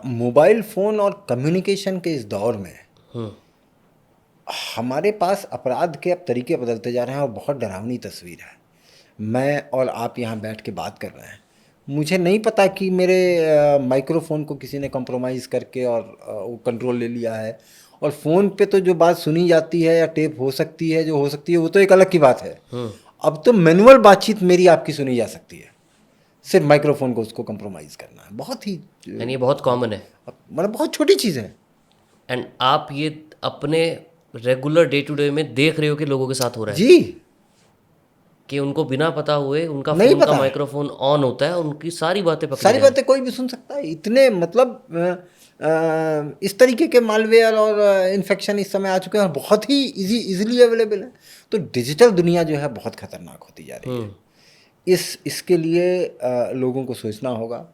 Mobile phone और communication के इस दौर में हमारे पास अपराध के अब तरीके बदलते जा रहे हैं और बहुत डरावनी तस्वीर है। मैं और आप यहाँ बैठ के बात कर रहे हैं, मुझे नहीं पता कि मेरे माइक्रोफोन को किसी ने कॉम्प्रोमाइज़ करके और वो कंट्रोल ले लिया है। और फ़ोन पे तो जो बात सुनी जाती है या टेप हो सकती है, जो हो सकती है वो तो एक अलग की बात है। अब तो मैनुअल बातचीत मेरी आपकी सुनी जा सकती है, सिर्फ माइक्रोफोन को उसको कॉम्प्रोमाइज़ करना है। बहुत ही यानी ये बहुत कॉमन है। मतलब बहुत छोटी चीज़ है। एंड आप ये अपने रेगुलर डे टू डे में देख रहे हो कि लोगों के साथ हो रहा है, जी, कि उनको बिना पता हुए उनका नहीं फ़ोन का पता, माइक्रोफोन ऑन होता है, उनकी सारी बातें पकड़ी सारी जाएं। बातें कोई भी सुन सकता है। इतने मतलब इस तरीके के मालवेयर और इन्फेक्शन इस समय आ चुके हैं और बहुत ही इजीली अवेलेबल है। तो डिजिटल दुनिया जो है बहुत खतरनाक होती जा रही है। इसके लिए लोगों को सोचना होगा,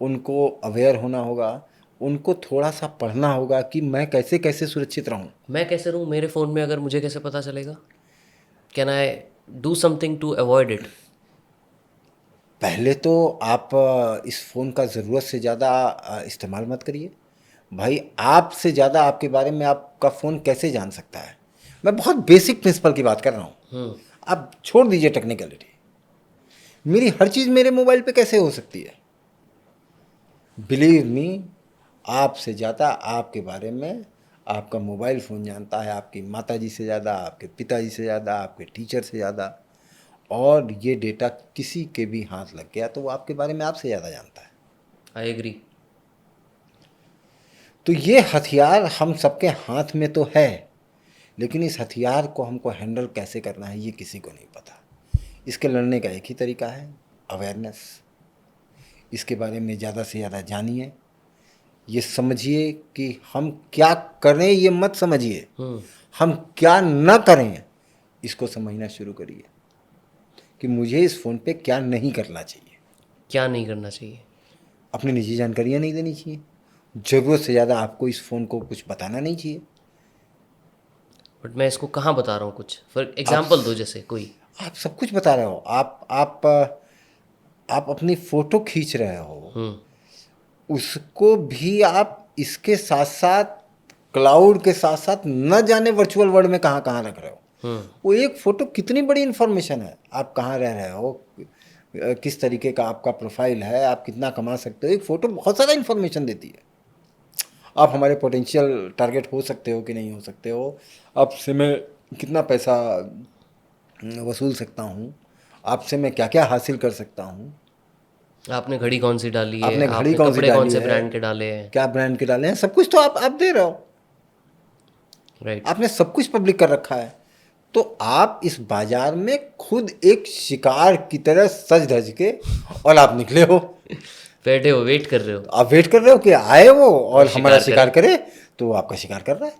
उनको अवेयर होना होगा, उनको थोड़ा सा पढ़ना होगा कि मैं कैसे कैसे सुरक्षित रहूं। मैं कैसे रहूँ मेरे फ़ोन में, अगर मुझे कैसे पता चलेगा? Can I do something to avoid it? पहले तो आप इस फ़ोन का ज़रूरत से ज़्यादा इस्तेमाल मत करिए। भाई, आपसे ज़्यादा आपके बारे में आपका फ़ोन कैसे जान सकता है? मैं बहुत बेसिक प्रिंसिपल की बात कर रहा हूँ। आप छोड़ दीजिए टेक्निकलिटी। मेरी हर चीज़ मेरे मोबाइल पे कैसे हो सकती है? बिलीव मी, आपसे ज़्यादा आपके बारे में आपका मोबाइल फ़ोन जानता है, आपकी माताजी से ज़्यादा, आपके पिताजी से ज़्यादा, आपके टीचर से ज़्यादा। और ये डेटा किसी के भी हाथ लग गया तो वो आपके बारे में आपसे ज़्यादा जानता है। I agree. तो ये हथियार हम सबके हाथ में तो है, लेकिन इस हथियार को हमको हैंडल कैसे करना है ये किसी को नहीं पता। इसके लड़ने का एक ही तरीका है, अवेयरनेस। इसके बारे में ज़्यादा से ज़्यादा जानिए, ये समझिए कि हम क्या करें, ये मत समझिए हम क्या न करें, इसको समझना शुरू करिए कि मुझे इस फ़ोन पे क्या नहीं करना चाहिए। क्या नहीं करना चाहिए? अपनी निजी जानकारियाँ नहीं देनी चाहिए। ज़रूरत से ज़्यादा आपको इस फ़ोन को कुछ बताना नहीं चाहिए। बट मैं इसको कहाँ बता रहा हूँ कुछ? फॉर आप एग्जाम्पल दो जैसे कोई। आप सब कुछ बता रहे हो। आप अपनी फ़ोटो खींच रहे हो, उसको भी आप इसके साथ साथ, क्लाउड के साथ साथ, न जाने वर्चुअल वर्ल्ड में कहाँ कहाँ रख रहे हो। वो एक फ़ोटो कितनी बड़ी इन्फॉर्मेशन है। आप कहाँ रह रहे हो, किस तरीके का आपका प्रोफाइल है, आप कितना कमा सकते हो। एक फ़ोटो बहुत सारा इन्फॉर्मेशन देती है। आप हमारे पोटेंशियल टारगेट हो सकते हो कि नहीं हो सकते हो, आपसे मैं कितना पैसा वसूल सकता हूँ, आपसे मैं क्या क्या हासिल कर सकता हूँ, आपने घड़ी कौन सी डाली है, आपने घड़ी आपने कौन सी कपड़े कौन डाली से है, ब्रांड के डाले हैं। क्या ब्रांड के डाले हैं, सब कुछ तो आप दे रहे हो। राइट। आपने सब कुछ पब्लिक कर रखा है। तो आप इस बाजार में खुद एक शिकार की तरह सज धज के और आप निकले हो। बैठे हो, वेट कर रहे हो आप वेट कर रहे हो कि आए वो और हमारा शिकार शिकार करे। करे, तो वो आपका शिकार कर रहा है।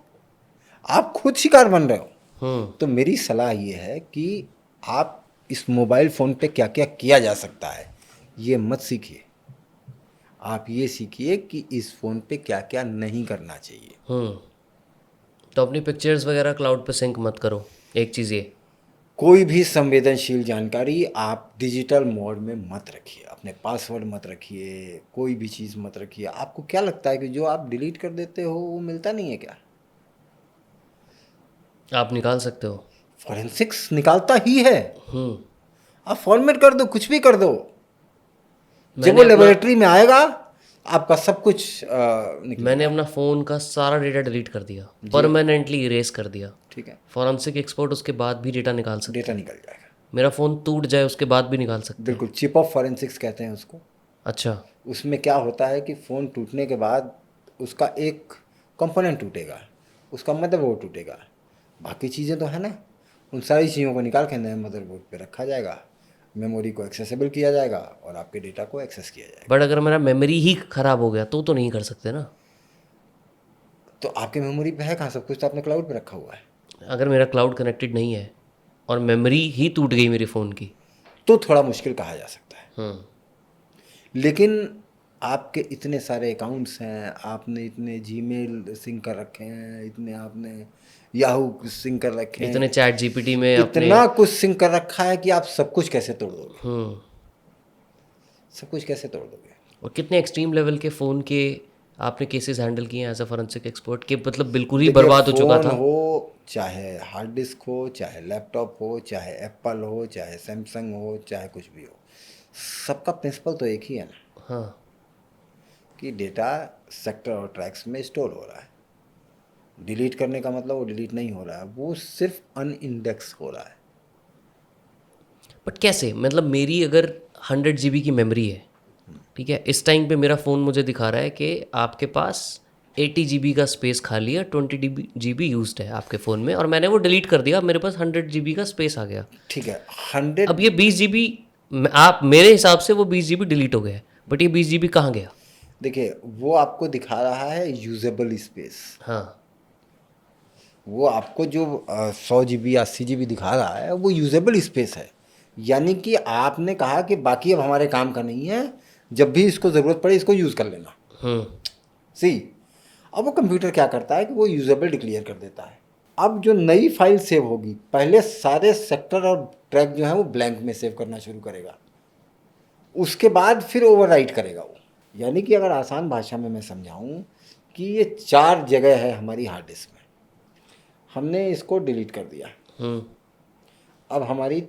आप खुद शिकार बन रहे हो। तो मेरी सलाह ये है कि आप इस मोबाइल फ़ोन पे क्या क्या किया जा सकता है ये मत सीखिए। आप ये सीखिए कि इस फ़ोन पे क्या क्या नहीं करना चाहिए। तो अपनी पिक्चर्स वगैरह क्लाउड पे सिंक मत करो, एक चीज़ ये। कोई भी संवेदनशील जानकारी आप डिजिटल मोड में मत रखिए। अपने पासवर्ड मत रखिए, कोई भी चीज़ मत रखिए। आपको क्या लगता है कि जो आप डिलीट कर देते हो वो मिलता नहीं है क्या? आप निकाल सकते हो। फॉरेंसिक्स निकालता ही है। आप फॉर्मेट कर दो, कुछ भी कर दो, जब वो मैंने अपना लेबोरेटरी में आएगा आपका सब कुछ मैंने निकलेगा। अपना फ़ोन का सारा डेटा डिलीट कर दिया, परमानेंटली इरेज कर दिया। ठीक है, फॉरेंसिक एक्सपर्ट उसके बाद भी डेटा निकाल सकते डेटा हैं। निकल जाएगा। मेरा फ़ोन टूट जाए उसके बाद भी निकाल सकते हैं। बिल्कुल, चिप ऑफ फॉरेंसिक्स कहते हैं उसको। अच्छा। उसमें क्या होता है कि फ़ोन टूटने के बाद उसका एक कंपोनेंट टूटेगा, उसका मदरबोर्ड टूटेगा, बाकी चीज़ें तो है ना। उन सारी चीज़ों को निकाल के नए मदरबोर्ड पे रखा जाएगा, मेमोरी को एक्सेसिबल किया जाएगा और आपके डेटा को एक्सेस किया जाएगा। बट अगर मेरा मेमोरी ही ख़राब हो गया तो नहीं कर सकते ना? तो आपके मेमोरी पे है कहाँ, सब कुछ तो आपने क्लाउड पे रखा हुआ है। अगर मेरा क्लाउड कनेक्टेड नहीं है और मेमोरी ही टूट गई मेरे फ़ोन की। तो थोड़ा मुश्किल कहा जा सकता है। लेकिन आपके इतने सारे अकाउंट्स हैं, आपने इतने जीमेल सिंक कर रखे हैं, इतने आपने याहू सिंक कर रखे इतने हैं, चैट जीपीटी में अपने। इतना कुछ सिंक कर रखा है कि आप सब कुछ कैसे तोड़ दोगे? सब कुछ कैसे तोड़ दोगे? और कितने एक्सट्रीम लेवल के फ़ोन के आपने केसेस हैंडल किए हैं एज अ फोरेंसिक एक्सपर्ट कि मतलब बिल्कुल ही देखिए, बर्बाद हो चुका फोन था? हो, चाहे हार्ड डिस्क हो, चाहे लैपटॉप हो, चाहे एप्पल हो, चाहे सैमसंग हो, चाहे कुछ भी हो, सबका प्रिंसिपल तो एक ही है ना, हाँ। कि डेटा सेक्टर और ट्रैक्स में स्टोर हो रहा है। डिलीट करने का मतलब वो डिलीट नहीं हो रहा है, वो सिर्फ अनइंडेक्स हो रहा है। बट कैसे, मतलब मेरी अगर 100 GB की मेमोरी है, ठीक है, इस टाइम पे मेरा फ़ोन मुझे दिखा रहा है कि आपके पास 80 GB का स्पेस खाली है, 20 GB यूज्ड है आपके फ़ोन में, और मैंने वो डिलीट कर दिया, मेरे पास 100 GB का स्पेस आ गया। ठीक है, अब 100। ये 20 GB, आप मेरे हिसाब से वो 20 GB डिलीट हो गया है, बट ये 20 GB कहाँ गया? देखिए, वो आपको दिखा रहा है यूजेबल स्पेस। हाँ। वो आपको जो 100 GB 80 GB दिखा रहा है, वो यूजेबल स्पेस है। यानी कि आपने कहा कि बाकी अब हमारे काम का नहीं है, जब भी इसको ज़रूरत पड़े इसको यूज़ कर लेना। हम्म। सी, अब वो कंप्यूटर क्या करता है कि वो यूजेबल डिक्लेयर कर देता है। अब जो नई फाइल सेव होगी, पहले सारे सेक्टर और ट्रैक जो है वो ब्लैंक में सेव करना शुरू करेगा, उसके बाद फिर ओवरराइट करेगा वो। यानी कि अगर आसान भाषा में मैं समझाऊं कि ये 4 जगह है हमारी हार्ड डिस्क में, हमने इसको डिलीट कर दिया। हम्म। अब हमारी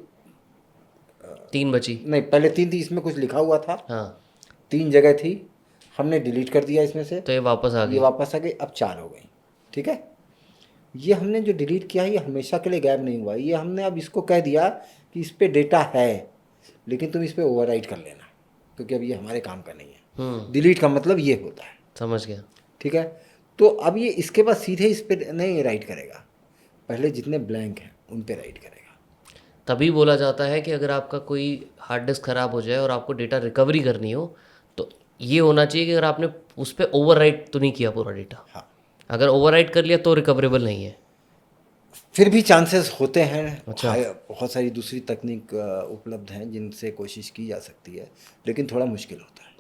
3 बची। नहीं, पहले 3 थी, इसमें कुछ लिखा हुआ था, हाँ। 3 जगह थी, हमने डिलीट कर दिया इसमें से, तो ये वापस आ ये गई। वापस आ गई, अब 4 हो गई। ठीक है, ये हमने जो डिलीट किया है ये हमेशा के लिए गायब नहीं हुआ, ये हमने अब इसको कह दिया कि इस पे डेटा है, लेकिन तुम इस पे ओवरराइट कर लेना, क्योंकि अब ये हमारे काम का नहीं है। डिलीट का मतलब ये होता है। समझ गया। ठीक है, तो अब ये इसके बाद सीधे इस पे नहीं राइट करेगा, पहले जितने ब्लैंक हैं उन पे राइट करेगा। तभी बोला जाता है कि अगर आपका कोई हार्ड डिस्क ख़राब हो जाए और आपको डेटा रिकवरी करनी हो, तो ये होना चाहिए कि अगर आपने उस पर ओवरराइट तो नहीं किया पूरा डेटा। हाँ, अगर ओवरराइट कर लिया तो रिकवरेबल नहीं है। फिर भी चांसेस होते हैं। अच्छा। बहुत सारी दूसरी तकनीक उपलब्ध हैं जिनसे कोशिश की जा सकती है, लेकिन थोड़ा मुश्किल होता है।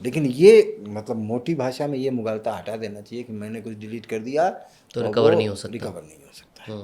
लेकिन ये मतलब मोटी भाषा में ये मुगालता हटा देना चाहिए कि मैंने कुछ डिलीट कर दिया तो और रिकवर वो नहीं हो सकता। रिकवर नहीं हो सकता है।